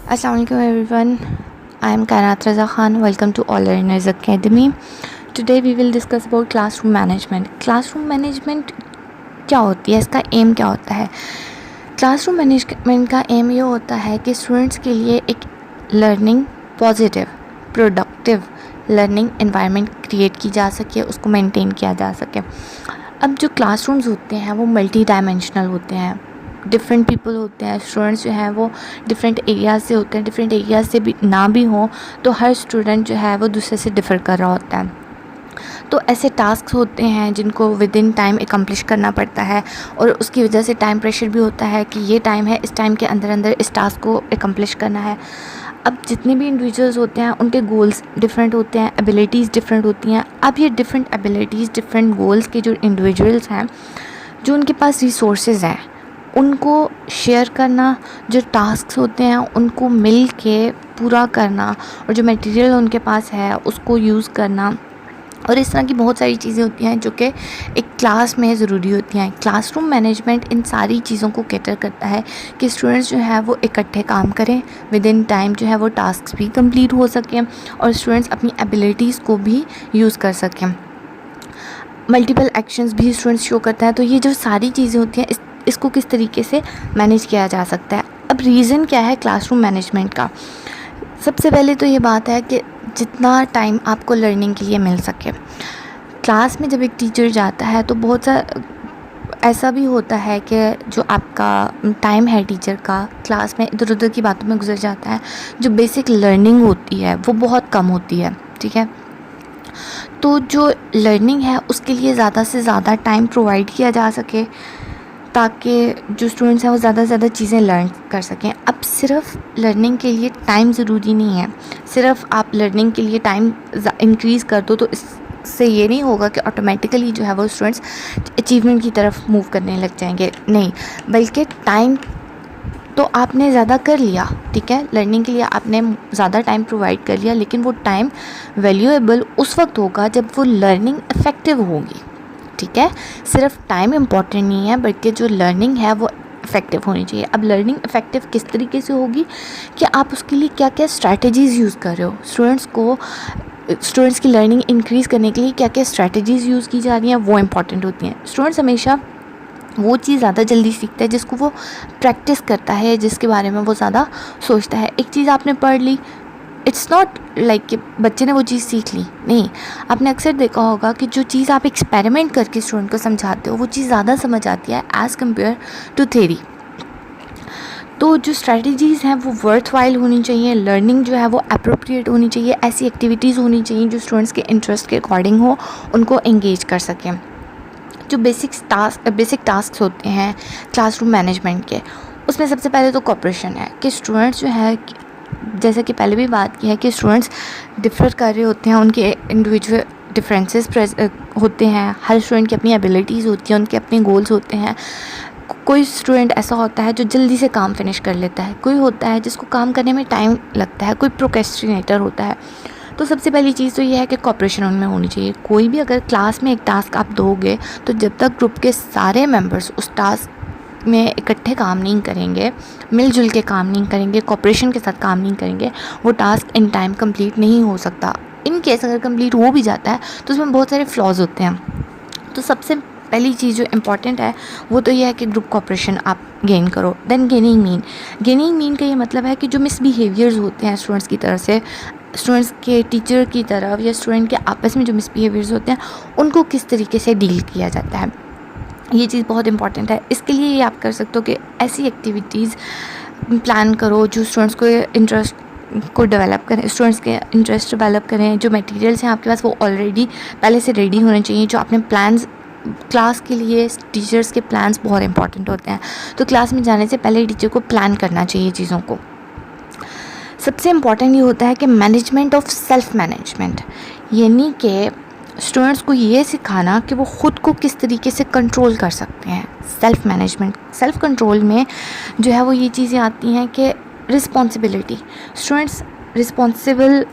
Assalamualaikum everyone. I am Kainat Raza Khan. Welcome to All Learners Academy. Today we will discuss about classroom management. Classroom management क्या होती है, इसका M क्या होता है? Classroom management का एम ये होता है कि स्टूडेंट्स के लिए एक learning positive productive learning environment create की जा सके, उसको मेंटेन किया जा सके। अब जो क्लासरूम्स होते हैं वो मल्टी डायमेंशनल होते हैं, डिफरेंट पीपल होते हैं, स्टूडेंट्स जो हैं वो डिफरेंट एरियाज़ से होते हैं, डिफरेंट एरियाज़ से भी ना भी हों तो हर स्टूडेंट जो है वो दूसरे से डिफ़र कर रहा होता है। तो ऐसे टास्क होते हैं जिनको विद इन टाइम एकम्प्लिश करना पड़ता है और उसकी वजह से टाइम प्रेशर भी होता है कि ये टाइम है, इस टाइम के अंदर अंदर इस टास्क को एकम्प्लिश करना है। अब जितने भी इंडिविजुअल्स होते हैं उनके गोल्स डिफरेंट होते हैं, एबिलिटीज़ डिफरेंट होती हैं। अब ये डिफरेंट एबिलिटीज़ डिफरेंट गोल्स के जो इंडिविजुअल्स हैं, जो उनके पास रिसोर्सेज हैं, उनको शेयर करना, जो टास्क्स होते हैं उनको मिल के पूरा करना और जो मटेरियल उनके पास है उसको यूज़ करना, और इस तरह की बहुत सारी चीज़ें होती हैं जो कि एक क्लास में ज़रूरी होती हैं। क्लासरूम मैनेजमेंट इन सारी चीज़ों को कैटर करता है कि स्टूडेंट्स जो है वो इकट्ठे काम करें, विद इन टाइम जो है वो टास्क भी कंप्लीट हो सकें और स्टूडेंट्स अपनी एबिलिटीज़ को भी यूज़ कर सकें। मल्टीपल एक्शंस भी स्टूडेंट्स शो करता है। तो ये जो सारी चीज़ें होती हैं इसको किस तरीके से मैनेज किया जा सकता है। अब रीज़न क्या है क्लासरूम मैनेजमेंट का? सबसे पहले तो ये बात है कि जितना टाइम आपको लर्निंग के लिए मिल सके। क्लास में जब एक टीचर जाता है तो बहुत सा ऐसा भी होता है कि जो आपका टाइम है टीचर का क्लास में इधर उधर की बातों में गुजर जाता है, जो बेसिक लर्निंग होती है वो बहुत कम होती है, ठीक है। तो जो लर्निंग है उसके लिए ज़्यादा से ज़्यादा टाइम प्रोवाइड किया जा सके ताकि जो स्टूडेंट्स हैं वो ज़्यादा से ज़्यादा चीज़ें लर्न कर सकें। अब सिर्फ लर्निंग के लिए टाइम ज़रूरी नहीं है, सिर्फ आप लर्निंग के लिए टाइम इंक्रीज़ कर दो तो इससे ये नहीं होगा कि ऑटोमेटिकली जो है वो स्टूडेंट्स अचीवमेंट की तरफ मूव करने लग जाएंगे, नहीं, बल्कि टाइम तो आपने ज़्यादा कर लिया, ठीक है, लर्निंग के लिए आपने ज़्यादा टाइम प्रोवाइड कर लिया, लेकिन वो टाइम वैल्यूएबल उस वक्त होगा जब वो लर्निंग इफ़ेक्टिव होगी, ठीक है। सिर्फ टाइम इम्पॉर्टेंट नहीं है बल्कि जो लर्निंग है वो इफ़ेक्टिव होनी चाहिए। अब लर्निंग इफ़ेक्टिव किस तरीके से होगी कि आप उसके लिए क्या क्या स्ट्रैटेजीज़ यूज़ कर रहे हो, स्टूडेंट्स की लर्निंग इंक्रीज़ करने के लिए क्या क्या स्ट्रैटेजीज़ यूज़ की जा रही हैं, वो इंपॉर्टेंट होती हैं। स्टूडेंट्स हमेशा वो चीज़ ज़्यादा जल्दी सीखता है जिसको वो प्रैक्टिस करता है, जिसके बारे में वो ज़्यादा सोचता है। एक चीज़ आपने पढ़ ली, इट्स नॉट लाइक कि बच्चे ने वो चीज़ सीख ली, नहीं, आपने अक्सर देखा होगा कि जो चीज़ आप एक्सपेरिमेंट करके स्टूडेंट को समझाते हो वो चीज़ ज़्यादा समझ आती है एज़ कम्पेयर टू थ्योरी। तो जो स्ट्रैटेजीज़ हैं वो वर्थ वाइल होनी चाहिए, लर्निंग जो है वो अप्रोप्रिएट होनी चाहिए, ऐसी एक्टिविटीज़ होनी चाहिए जो स्टूडेंट्स के इंटरेस्ट के अकॉर्डिंग हो, उनको एंगेज कर सकें। जो बेसिक टास्क होते हैं क्लासरूम मैनेजमेंट के, उसमें सबसे पहले तो कोऑपरेशन है कि स्टूडेंट्स जो है, जैसे कि पहले भी बात की है कि स्टूडेंट्स डिफर कर रहे होते हैं, उनके इंडिविजुअल डिफरेंसेस होते हैं, हर स्टूडेंट की अपनी एबिलिटीज़ होती हैं, उनके अपने गोल्स होते हैं। कोई स्टूडेंट ऐसा होता है जो जल्दी से काम फिनिश कर लेता है, कोई होता है जिसको काम करने में टाइम लगता है, कोई प्रोक्रेस्टिनेटर होता है। तो सबसे पहली चीज़ तो ये है कि कोऑपरेशन उनमें होनी चाहिए। कोई भी अगर क्लास में एक टास्क आप दोगे तो जब तक ग्रुप के सारे मेंबर्स उस टास्क में इकट्ठे काम नहीं करेंगे, मिलजुल के काम नहीं करेंगे, कोऑपरेशन के साथ काम नहीं करेंगे, वो टास्क इन टाइम कंप्लीट नहीं हो सकता। इन केस अगर कंप्लीट हो भी जाता है तो उसमें बहुत सारे फ्लॉज होते हैं। तो सबसे पहली चीज़ जो इम्पॉर्टेंट है वो तो ये है कि ग्रुप कोऑपरेशन आप गेन करो। देन गेनिंग मीन का ये मतलब है कि जो मिसबिहेवियर्स होते हैं स्टूडेंट्स की तरफ से, स्टूडेंट्स के टीचर की तरफ या स्टूडेंट के आपस में जो मिसबिहेवियर्स होते हैं उनको किस तरीके से डील किया जाता है, ये चीज़ बहुत इंपॉर्टेंट है। इसके लिए ये आप कर सकते हो कि ऐसी एक्टिविटीज़ प्लान करो जो स्टूडेंट्स को इंटरेस्ट को डेवलप करें, स्टूडेंट्स के इंटरेस्ट डेवलप करें। जो मटेरियल्स हैं आपके पास वो ऑलरेडी पहले से रेडी होने चाहिए। जो आपने प्लान्स क्लास के लिए, टीचर्स के प्लान्स बहुत इंपॉर्टेंट होते हैं, तो क्लास में जाने से पहले टीचर को प्लान करना चाहिए चीज़ों को। सबसे इम्पॉर्टेंट ये होता है कि मैनेजमेंट ऑफ सेल्फ मैनेजमेंट, यानी कि स्टूडेंट्स को ये सिखाना कि वो ख़ुद को किस तरीके से कंट्रोल कर सकते हैं। सेल्फ मैनेजमेंट, सेल्फ कंट्रोल में जो है वो ये चीज़ें आती हैं कि रिस्पॉन्सिबिलिटी, स्टूडेंट्स रिस्पॉन्सिबल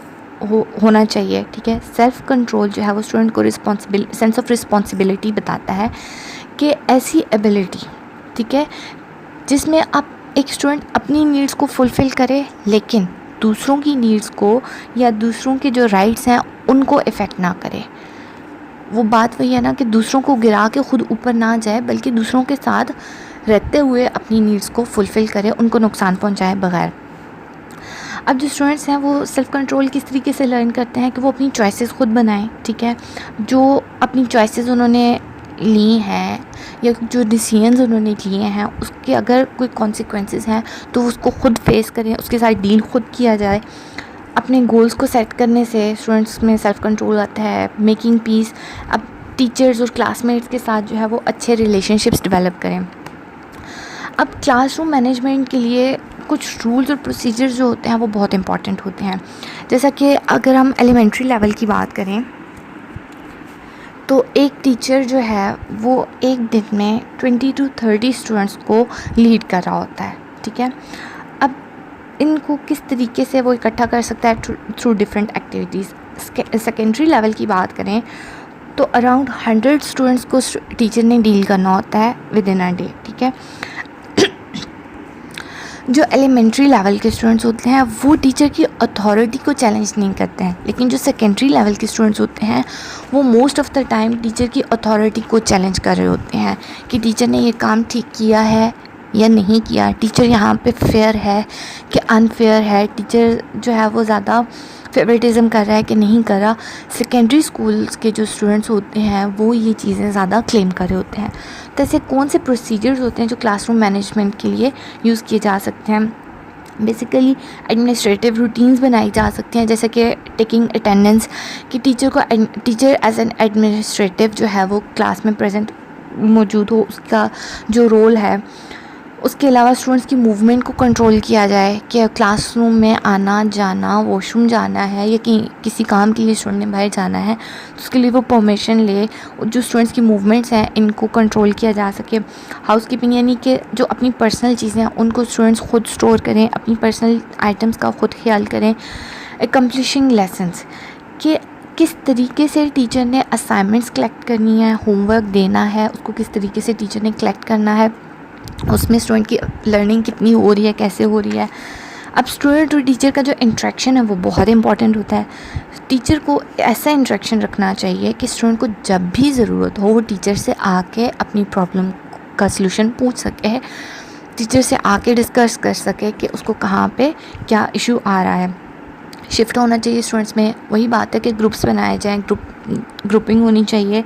होना चाहिए, ठीक है। सेल्फ कंट्रोल जो है वो स्टूडेंट को सेंस ऑफ रिस्पॉन्सिबिलिटी बताता है कि ऐसी एबिलिटी, ठीक है, जिसमें आप एक स्टूडेंट अपनी नीड्स को फुलफ़िल करे लेकिन दूसरों की नीड्स को या दूसरों के जो राइट्स हैं उनको इफ़ेक्ट ना करे। वो बात वही है ना कि दूसरों को गिरा के खुद ऊपर ना जाए, बल्कि दूसरों के साथ रहते हुए अपनी नीड्स को फुलफ़िल करे, उनको नुकसान पहुंचाए बगैर। अब जो स्टूडेंट्स हैं वो सेल्फ़ कंट्रोल किस तरीके से लर्न करते हैं कि वो अपनी चॉइसेस खुद बनाएं, ठीक है। जो अपनी चॉइसेस उन्होंने ली हैं या जो डिसीजंस उन्होंने लिए हैं उसके अगर कोई कॉन्सिक्वेंसेस हैं तो उसको खुद फेस करें, उसके साथ डील खुद किया जाए। अपने गोल्स को सेट करने से स्टूडेंट्स में सेल्फ़ कंट्रोल आता है, मेकिंग पीस। अब टीचर्स और क्लासमेट्स के साथ जो है वो अच्छे रिलेशनशिप्स डेवलप करें। अब क्लासरूम मैनेजमेंट के लिए कुछ रूल्स और प्रोसीजर्स जो होते हैं वो बहुत इंपॉर्टेंट होते हैं। जैसा कि अगर हम एलिमेंट्री लेवल की बात करें तो एक टीचर जो है वो एक दिन में 20 to 30 स्टूडेंट्स को लीड कर रहा होता है, ठीक है। अब इनको किस तरीके से वो इकट्ठा कर सकता है through different activities. Secondary level की बात करें तो अराउंड 100 स्टूडेंट्स को टीचर ने डील करना होता है विद इन अ डे, ठीक है। जो एलिमेंट्री लेवल के स्टूडेंट्स होते हैं वो टीचर की अथॉरिटी को चैलेंज नहीं करते हैं, लेकिन जो सेकेंडरी लेवल के स्टूडेंट्स होते हैं वो most of the time teacher की अथॉरिटी को चैलेंज कर रहे होते हैं कि टीचर ने ये काम ठीक किया है या नहीं किया, टीचर यहाँ पे फेयर है कि अनफेयर है, टीचर जो है वो ज़्यादा फेवरेटिज़म कर रहा है कि नहीं कर रहा। सेकेंडरी स्कूल्स के जो स्टूडेंट्स होते हैं वो ये चीज़ें ज़्यादा क्लेम कर रहे होते हैं। तो ऐसे कौन से प्रोसीजर्स होते हैं जो क्लासरूम मैनेजमेंट के लिए यूज़ किए जा सकते हैं। बेसिकली एडमिनिस्ट्रेटिव रूटीन्स बनाई जा सकती हैं, जैसे कि टेकिंग अटेंडेंस, कि टीचर एज एन एडमिनिस्ट्रेटिव जो है वो क्लास में प्रेजेंट मौजूद हो, उसका जो रोल है। उसके अलावा स्टूडेंट्स की मूवमेंट को कंट्रोल किया जाए कि क्लासरूम में आना जाना, वॉशरूम जाना है या कि किसी काम के लिए स्टूडेंट ने बाहर जाना है तो उसके लिए वो परमिशन ले। जो स्टूडेंट्स की मूवमेंट्स हैं इनको कंट्रोल किया जा सके। हाउस कीपिंग यानी कि जो अपनी पर्सनल चीज़ें हैं उनको स्टूडेंट्स खुद स्टोर करें, अपनी पर्सनल आइटम्स का खुद ख्याल करें। एकम्प्लिशिंग लेसन्स, कि किस तरीके से टीचर ने असाइनमेंट्स कलेक्ट करनी है, होमवर्क देना है, उसको किस तरीके से टीचर ने कलेक्ट करना है, उसमें स्टूडेंट की लर्निंग कितनी हो रही है, कैसे हो रही है। अब स्टूडेंट और टीचर का जो इंटरेक्शन है वो बहुत इंपॉर्टेंट होता है। टीचर को ऐसा इंटरेक्शन रखना चाहिए कि स्टूडेंट को जब भी ज़रूरत हो वो टीचर से आके अपनी प्रॉब्लम का सलूशन पूछ सके, टीचर से आके डिस्कस कर सके कि उसको कहाँ पे क्या इशू आ रहा है। शिफ्ट होना चाहिए स्टूडेंट्स में, वही बात है कि ग्रुप्स बनाए जाएँ, ग्रुपिंग होनी चाहिए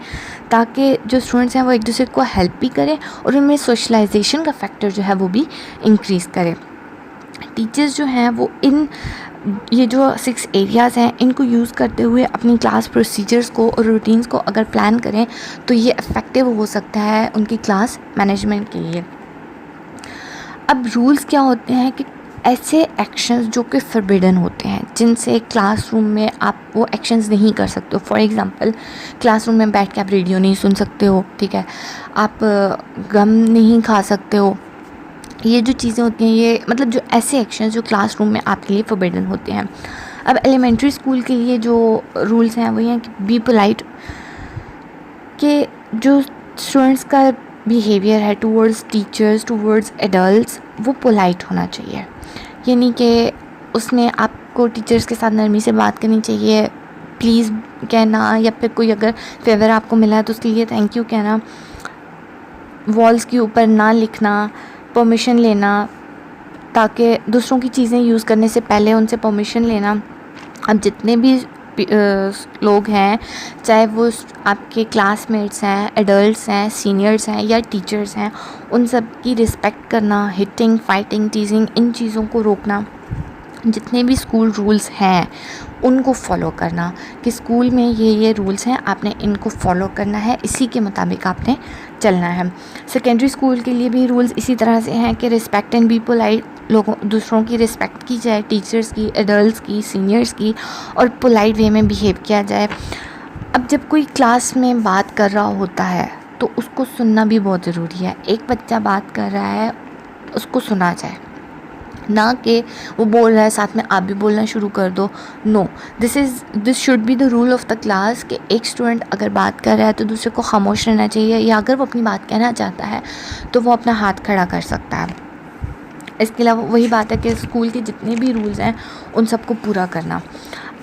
ताकि जो स्टूडेंट्स हैं वो एक दूसरे को हेल्प भी करें और उनमें सोशलाइजेशन का फैक्टर जो है वो भी इंक्रीज़ करे। टीचर्स जो हैं वो ये जो 6 एरियाज़ हैं इनको यूज़ करते हुए अपनी क्लास प्रोसीजर्स को और रूटीन्स को अगर प्लान करें तो ये इफ़ेक्टिव हो सकता है उनकी क्लास मैनेजमेंट के लिए। अब रूल्स क्या होते हैं कि ऐसे एक्शंस जो कि फॉरबिडन होते हैं, जिनसे क्लासरूम में आप वो एक्शंस नहीं कर सकते हो। फॉर एग्ज़ाम्पल क्लासरूम में बैठ के आप रेडियो नहीं सुन सकते हो, ठीक है, आप गम नहीं खा सकते हो। ये जो चीज़ें होती हैं ये मतलब जो ऐसे एक्शंस जो क्लासरूम में आपके लिए फॉरबिडन होते हैं। अब एलिमेंट्री स्कूल के लिए जो रूल्स हैं वो ये हैं कि बी पोलाइट, कि जो स्टूडेंट्स का बिहेवियर है टूवर्ड्स टीचर्स, टूवर्ड्स एडल्ट्स, वो पोलाइट होना चाहिए। यानी कि उसमें आपको टीचर्स के साथ नरमी से बात करनी चाहिए, प्लीज़ कहना, या फिर कोई अगर फेवर आपको मिला है तो उसके लिए थैंक यू कहना, वॉल्स के ऊपर ना लिखना, परमिशन लेना, ताकि दूसरों की चीज़ें यूज़ करने से पहले उनसे परमिशन लेना। अब जितने भी लोग हैं, चाहे वो आपके क्लासमेट्स हैं, एडल्ट्स हैं, सीनियर्स हैं या टीचर्स हैं, उन सब की रिस्पेक्ट करना, हिटिंग, फाइटिंग, टीजिंग, इन चीज़ों को रोकना। जितने भी स्कूल रूल्स हैं उनको फॉलो करना कि स्कूल में ये रूल्स हैं, आपने इनको फॉलो करना है, इसी के मुताबिक आपने चलना है। सेकेंडरी स्कूल के लिए भी रूल्स इसी तरह से हैं कि रिस्पेक्ट एंड बी पोलाइट, लोगों दूसरों की रिस्पेक्ट की जाए, टीचर्स की, एडल्ट्स की, सीनियर्स की, और पोलाइट वे में बिहेव किया जाए। अब जब कोई क्लास में बात कर रहा होता है तो उसको सुनना भी बहुत ज़रूरी है। एक बच्चा बात कर रहा है उसको सुना जाए, ना कि वो बोल रहा है साथ में आप भी बोलना शुरू कर दो। No, this should be the rule of the class कि एक स्टूडेंट अगर बात कर रहा है तो दूसरे को खामोश रहना चाहिए, या अगर वो अपनी बात कहना चाहता है तो वो अपना हाथ खड़ा कर सकता है। इसके अलावा वही बात है कि स्कूल के जितने भी रूल्स हैं उन सबको पूरा करना।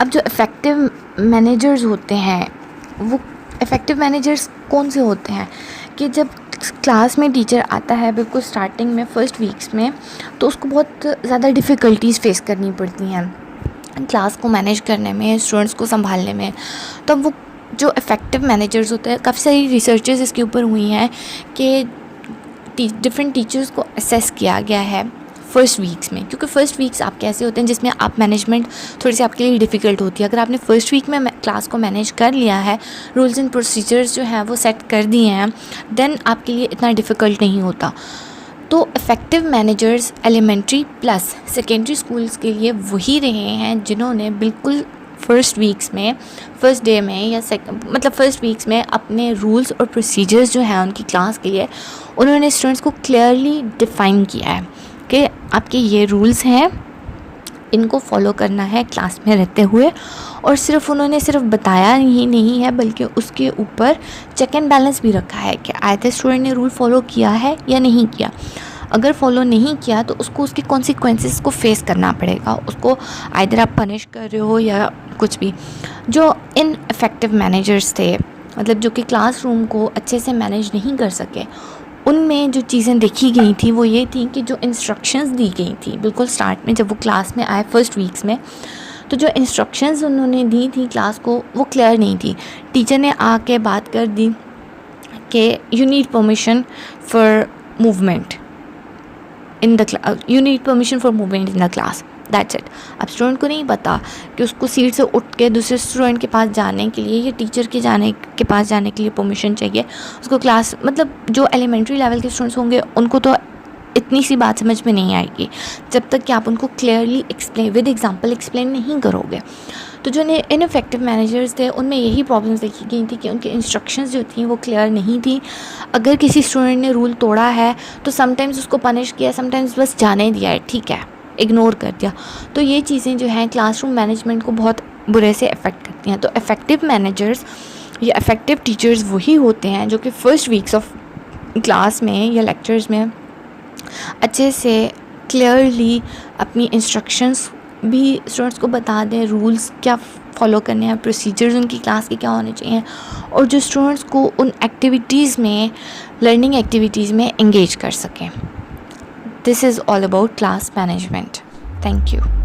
अब जो इफ़ेक्टिव मैनेजर्स होते हैं, वो इफ़ेक्टिव मैनेजर्स कौन से होते हैं कि जब क्लास में टीचर आता है बिल्कुल स्टार्टिंग में फर्स्ट वीक्स में, तो उसको बहुत ज़्यादा डिफ़िकल्टीज़ फेस करनी पड़ती हैं क्लास को मैनेज करने में, स्टूडेंट्स को संभालने में। तब वो जो इफ़ेक्टिव मैनेजर्स होते हैं, काफ़ी सारी रिसर्चेस इसके ऊपर हुई हैं कि डिफरेंट टीचर्स को असेस किया गया है फ़र्स्ट वीक्स में, क्योंकि फ़र्स्ट वीक्स आपके ऐसे होते हैं जिसमें आप मैनेजमेंट थोड़ी सी आपके लिए डिफ़िकल्ट होती है। अगर आपने फ़र्स्ट वीक में क्लास को मैनेज कर लिया है, रूल्स एंड प्रोसीजर्स जो हैं वो सेट कर दिए हैं, देन आपके लिए इतना डिफ़िकल्ट नहीं होता। तो effective managers elementary plus secondary schools के लिए वही रहे हैं जिन्होंने बिल्कुल फ़र्स्ट वीक्स में, फ़र्स्ट डे में या मतलब फ़र्स्ट वीक्स में अपने रूल्स और प्रोसीजर्स जो हैं उनकी क्लास के लिए, उन्होंने स्टूडेंट्स को क्लियरली डिफ़ाइन किया है कि आपके ये रूल्स हैं, इनको फॉलो करना है क्लास में रहते हुए। और उन्होंने सिर्फ बताया ही नहीं है, बल्कि उसके ऊपर चेक एंड बैलेंस भी रखा है कि आए स्टूडेंट ने रूल फॉलो किया है या नहीं किया। अगर फॉलो नहीं किया तो उसको उसके कॉन्सिक्वेंसेस को फेस करना पड़ेगा, उसको आइदर आप पनिश कर रहे हो या कुछ भी। जो इन इफ़ेक्टिव मैनेजर्स थे, मतलब जो कि क्लासरूम को अच्छे से मैनेज नहीं कर सके, उनमें जो चीज़ें देखी गई थी वो ये थी कि जो इंस्ट्रक्शंस दी गई थी बिल्कुल स्टार्ट में जब वो क्लास में आए फ़र्स्ट वीक्स में, तो जो इंस्ट्रक्शंस उन्होंने दी थी क्लास को वो क्लियर नहीं थी। टीचर ने आके बात कर दी कि you need permission for movement in the you need permission for movement in the class, that's it. अब स्टूडेंट को नहीं पता कि उसको सीट से उठ के दूसरे स्टूडेंट के पास जाने के लिए या टीचर के पास जाने के लिए परमिशन चाहिए। उसको क्लास, मतलब जो एलिमेंट्री लेवल के स्टूडेंट्स होंगे उनको तो इतनी सी बात समझ में नहीं आएगी जब तक कि आप उनको clearly explain with example explain नहीं करोगे। तो जो इनफेक्टिव मैनेजर्स थे उनमें यही प्रॉब्लम्स देखी गई थी कि उनकी इंस्ट्रक्शंस जो थी वो क्लियर नहीं थी। अगर किसी स्टूडेंट ने रूल तोड़ा है तो समटाइम्स उसको पनिश किया, समटाइम्स बस जाने दिया है, ठीक है, इग्नोर कर दिया। तो ये चीज़ें जो हैं क्लासरूम मैनेजमेंट को बहुत बुरे से अफेक्ट करती हैं। तो इफ़ेक्टिव मैनेजर्स या इफ़ेक्टिव टीचर्स वही होते हैं जो कि फ़र्स्ट वीक्स ऑफ क्लास में या लेक्चर्स में अच्छे से क्लियरली अपनी इंस्ट्रक्शंस भी स्टूडेंट्स को बता दें, रूल्स क्या फॉलो करने हैं, प्रोसीजर्स उनकी क्लास के क्या होने चाहिए, और जो स्टूडेंट्स को उन एक्टिविटीज़ में, लर्निंग एक्टिविटीज़ में एंगेज कर सकें। This is all about class management. Thank you.